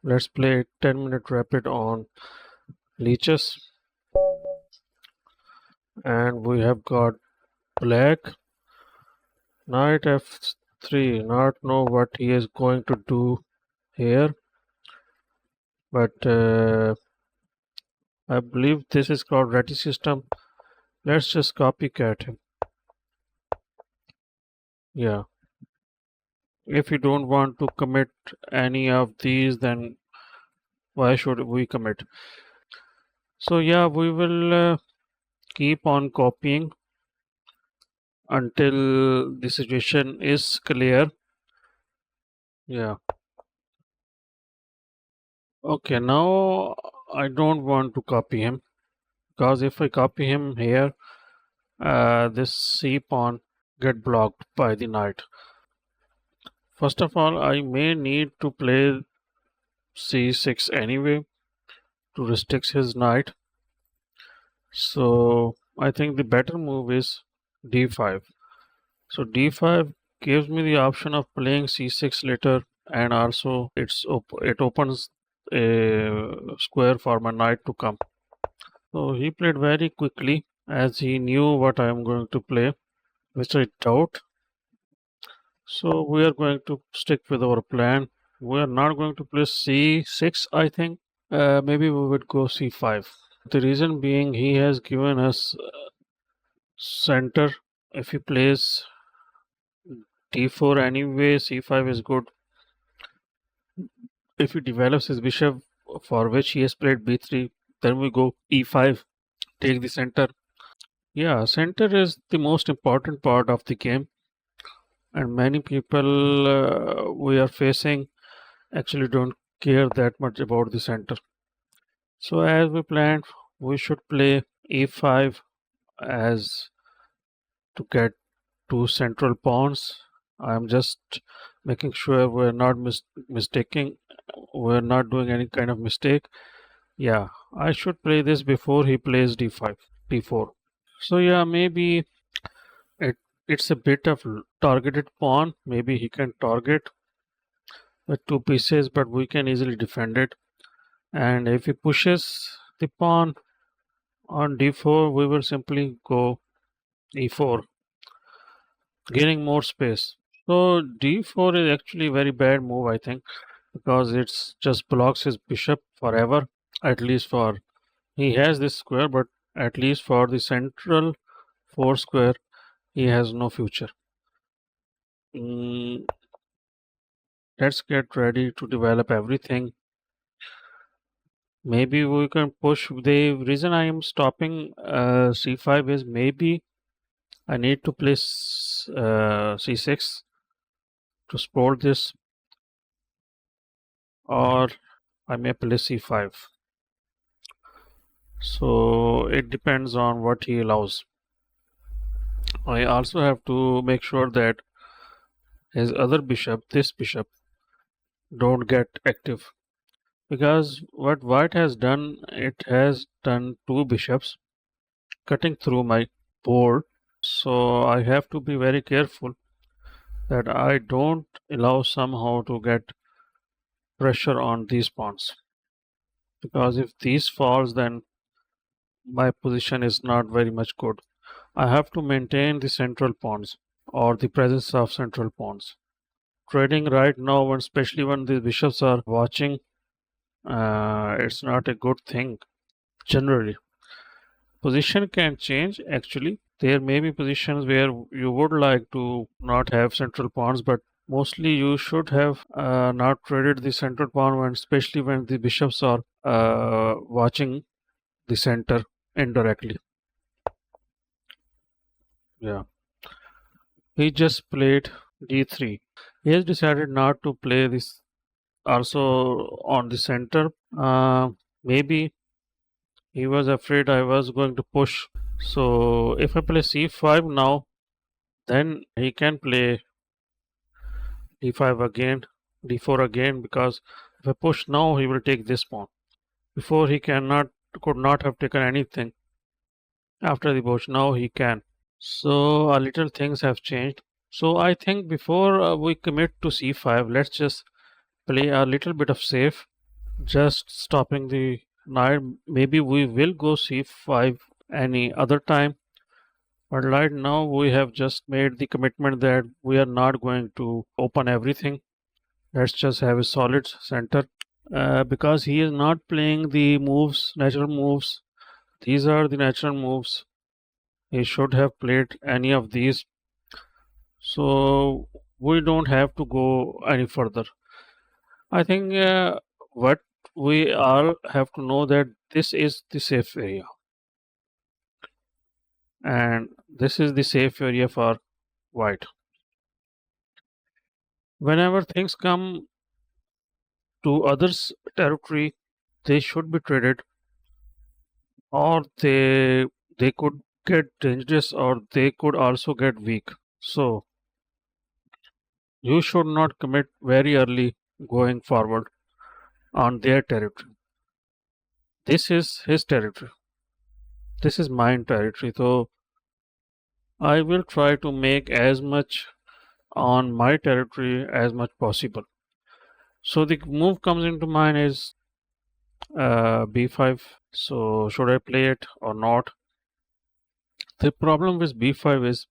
Let's play 10-minute rapid on Lichess. And we have got black. Knight f3. Not know what he is going to do here. But I believe this is called Réti system. Let's just copycat him. Yeah. If you don't want to commit any of these, then why should we commit? So yeah, we will keep on copying until the situation is clear. Yeah. Okay, now I don't want to copy him because if I copy him here, this c pawn get blocked by the knight. First of all, I may need to play c6 anyway to restrict his knight. So I think the better move is d5. So d5 gives me the option of playing c6 later, and also it opens a square for my knight to come. So he played very quickly as he knew what I am going to play, which I doubt. So we are going to stick with our plan. We are not going to play c6, I think. Maybe we would go c5. The reason being he has given us center. If he plays d4 anyway, c5 is good. If he develops his bishop, for which he has played b3, then we go e5, take the center. Yeah, center is the most important part of the game, and many people we are facing actually don't care that much about the center. So as we planned, we should play e5 as to get two central pawns. I'm just making sure we're not mistaking, we're not doing any kind of mistake. Yeah, I should play this before he plays d5, d4. So yeah, maybe it's a bit of targeted pawn. Maybe he can target with two pieces, but we can easily defend it. And if he pushes the pawn on d4, we will simply go e4, gaining more space. So d4 is actually a very bad move, I think, because it's just blocks his bishop forever, at least for he has this square, but at least for the central 4 square, he has no future. Mm, let's get ready to develop everything. Maybe we can push. The reason I am stopping c5 is maybe I need to place c6 to support this, or I may play c5. So it depends on what he allows. I also have to make sure that his other bishop, this bishop, don't get active, because what white has done, it has done two bishops cutting through my board. So I have to be very careful that I don't allow somehow to get pressure on these pawns, because if these falls, then my position is not very much good. I have to maintain the central pawns or the presence of central pawns. Trading right now, and especially when the bishops are watching, it's not a good thing generally. Position can change actually. There may be positions where you would like to not have central pawns, but mostly you should have not traded the central pawn, when, especially when the bishops are watching the center indirectly. Yeah, he just played d3. He has decided not to play this also on the center. Maybe he was afraid I was going to push. So if I play c5 now, then he can play d5 again, d4 again, because if I push now, he will take this pawn. Before he could not have taken anything after the push. Now he can. So a little things have changed. So I think before we commit to c5, let's just play a little bit of safe. just stopping the knight. Maybe we will go c5 any other time, but right now we have just made the commitment that we are not going to open everything. Let's just have a solid center. Because he is not playing the moves, natural moves. These are the natural moves. He should have played any of these. So we don't have to go any further. I think what we all have to know that this is the safe area, and this is the safe area for white. Whenever things come to others' territory, they should be traded, or they could get dangerous, or they could also get weak. So you should not commit very early going forward on their territory. This is his territory. This is mine territory. So I will try to make as much on my territory as much possible. So the move comes into mind is b5. So should I play it or not? The problem with b5 is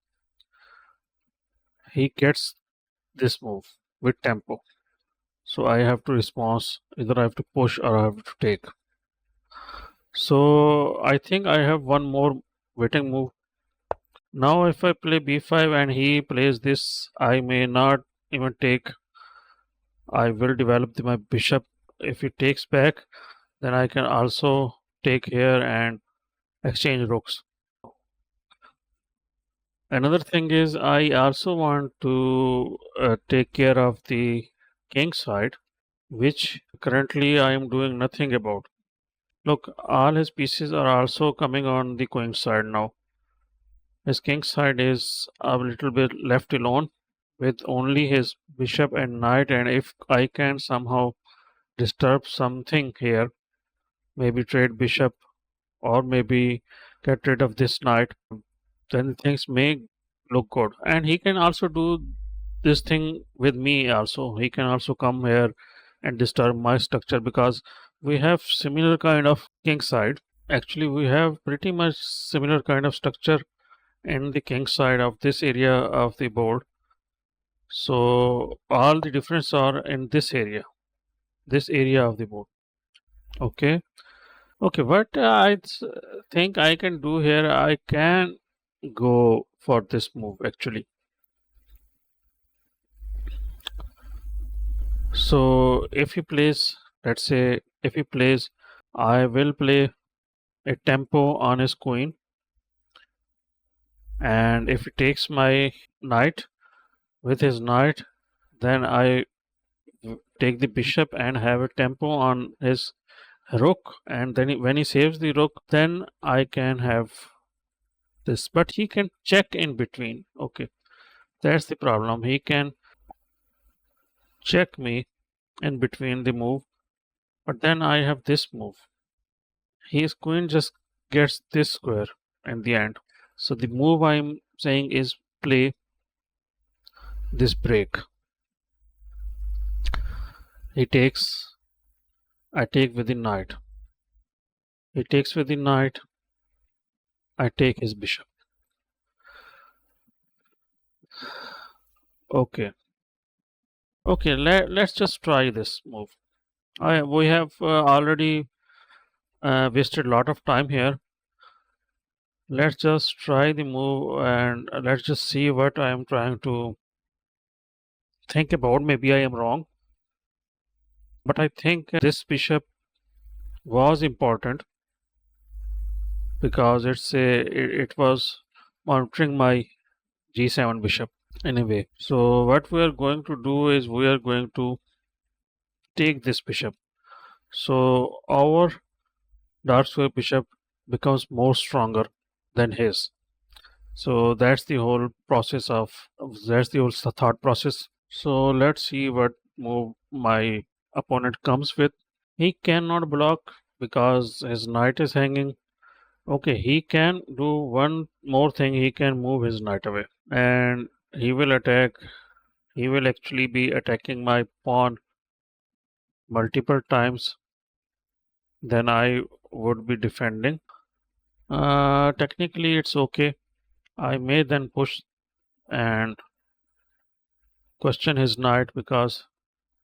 he gets this move with tempo. So I have to respond. Either I have to push or I have to take. So I think I have one more waiting move. Now if I play b5 and he plays this, I may not even take. I will develop my bishop. If he takes back, then I can also take here and exchange rooks. Another thing is I also want to take care of the king side, which currently I am doing nothing about. Look, all his pieces are also coming on the queen side now. His king side is a little bit left alone with only his bishop and knight, and if I can somehow disturb something here, maybe trade bishop or maybe get rid of this knight, then things may look good. And he can also do this thing with me also. He can also come here and disturb my structure because we have similar kind of king side. Actually, we have pretty much similar kind of structure in the king side of this area of the board. So all the difference are in this area of the board. Okay. Okay, what think I can do here, I can go for this move actually. So if he plays, let's say if he plays, I will play a tempo on his queen, and if he takes my knight with his knight, then I take the bishop and have a tempo on his rook, and then when he saves the rook, then I can have this, but he can check in between. Okay, that's the problem. He can check me in between the move, but then I have this move. His queen just gets this square in the end. So the move I'm saying is play this break. He takes, I take with the knight. He takes with the knight, I take his bishop. Okay. Okay, let's just try this move. We have already wasted a lot of time here. Let's just try the move and let's just see what I am trying to think about. Maybe I am wrong, but I think this bishop was important because it was monitoring my g7 bishop anyway. So what we are going to do is we are going to take this bishop. So our dark square bishop becomes more stronger than his. So that's the whole process that's the whole thought process. So let's see what move my opponent comes with. He cannot block because his knight is hanging. Okay, he can do one more thing. He can move his knight away and he will attack. He will actually be attacking my pawn multiple times. then I would be defending. Technically, it's okay. I may then push and question his knight because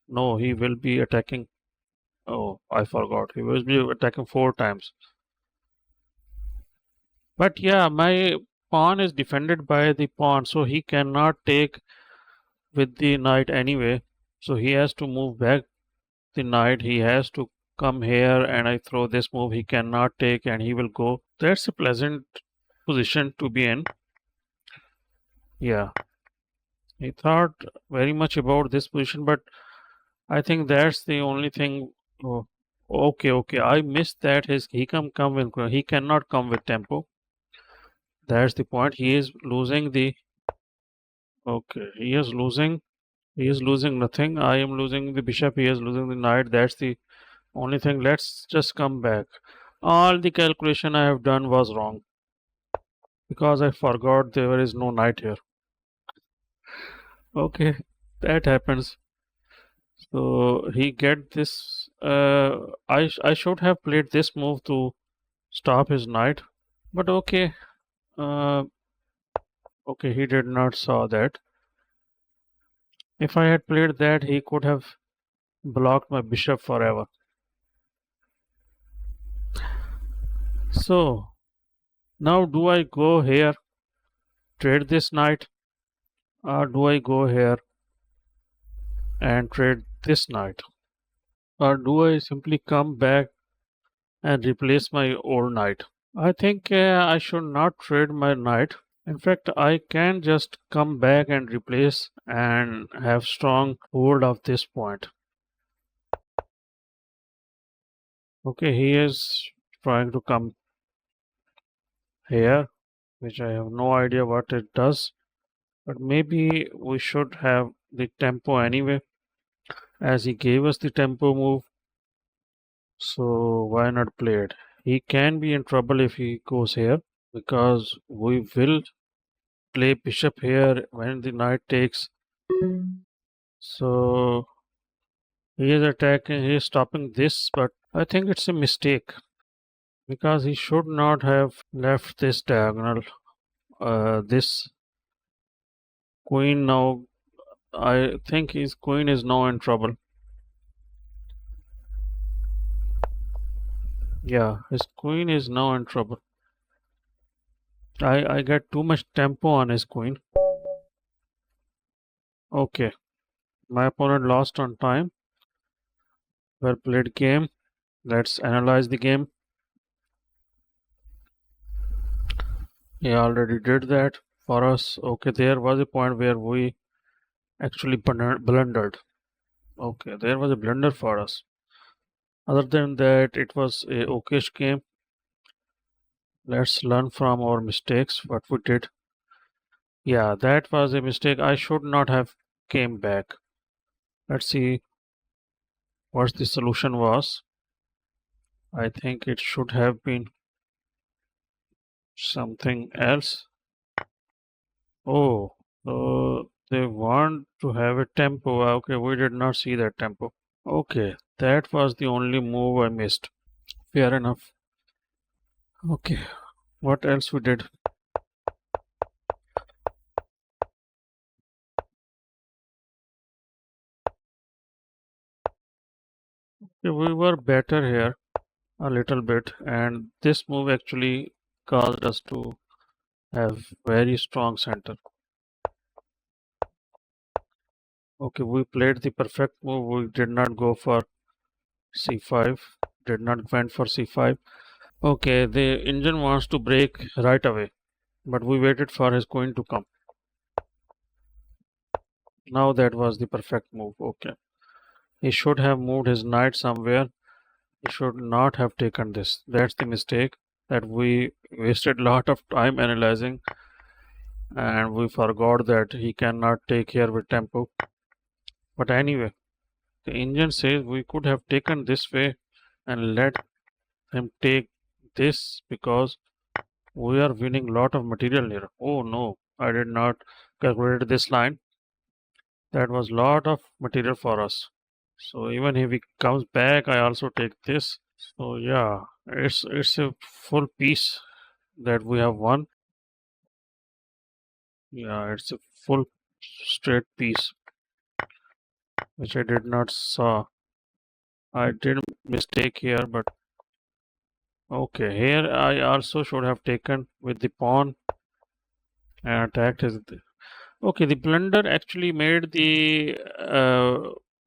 no, he will be attacking. Oh, I forgot. He will be attacking 4 times. But yeah, my pawn is defended by the pawn, so he cannot take with the knight anyway. So he has to move back the knight. He has to come here, and I throw this move. He cannot take, and he will go. That's a pleasant position to be in. Yeah, he thought very much about this position, but I think that's the only thing. Oh, okay. I missed that. His he come with he cannot come with tempo. That's the point. He is losing the. Okay, he is losing. He is losing nothing. I am losing the bishop. He is losing the knight. That's the only thing. Let's just come back. All the calculation I have done was wrong because I forgot there is no knight here. Okay, that happens. So he get this. I should have played this move to stop his knight, but okay. Uh, okay, he did not saw that. If I had played that, he could have blocked my bishop forever. So now do I go here, trade this knight, or do I go here and trade this knight? Or do I simply come back and replace my old knight? I think I should not trade my knight. In fact, I can just come back and replace and have strong hold of this point. Okay, he is trying to come here, which I have no idea what it does. But maybe we should have the tempo anyway, as he gave us the tempo move. So why not play it? He can be in trouble if he goes here, because we will play bishop here when the knight takes. So he is attacking, he is stopping this, but I think it's a mistake because he should not have left this diagonal. This queen now, I think his queen is now in trouble. Yeah, his queen is now in trouble. I get too much tempo on his queen. Okay, my opponent lost on time. Well played game. Let's analyze the game. He already did that for us. Okay, there was a point where we actually blundered. Okay, there was a blunder for us. Other than that, it was a okayish game. Let's learn from our mistakes, what we did. Yeah, that was a mistake. I should not have came back. Let's see what the solution was. I think it should have been something else. Oh, they want to have a tempo. Okay, we did not see that tempo. Okay, that was the only move I missed. Fair enough. Okay, what else we did? Okay, we were better here a little bit, and this move actually caused us to have very strong center. Okay, we played the perfect move. We did not go for c5, did not went for c5. Okay, the engine wants to break right away, but we waited for his queen to come. Now that was the perfect move. Okay, he should have moved his knight somewhere. He should not have taken this. That's the mistake, that we wasted a lot of time analyzing, and we forgot that he cannot take here with tempo. But anyway, the engine says we could have taken this way and let him take this because we are winning a lot of material here. Oh no, I did not calculate this line. That was lot of material for us. So even if he comes back, I also take this. So yeah, it's a full piece that we have won. Yeah, it's a full straight piece which I did not saw. I did mistake here, but okay. Here I also should have taken with the pawn and attacked his. Okay, the blunder actually made the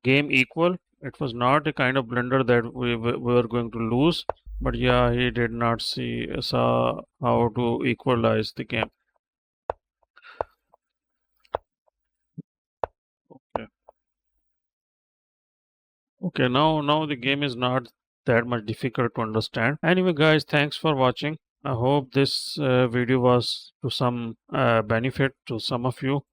game equal. It was not a kind of blunder that we were going to lose. But yeah, he did not saw how to equalize the game. Okay. Okay, now the game is not that much difficult to understand. Anyway, guys, thanks for watching. I hope this video was to some benefit to some of you.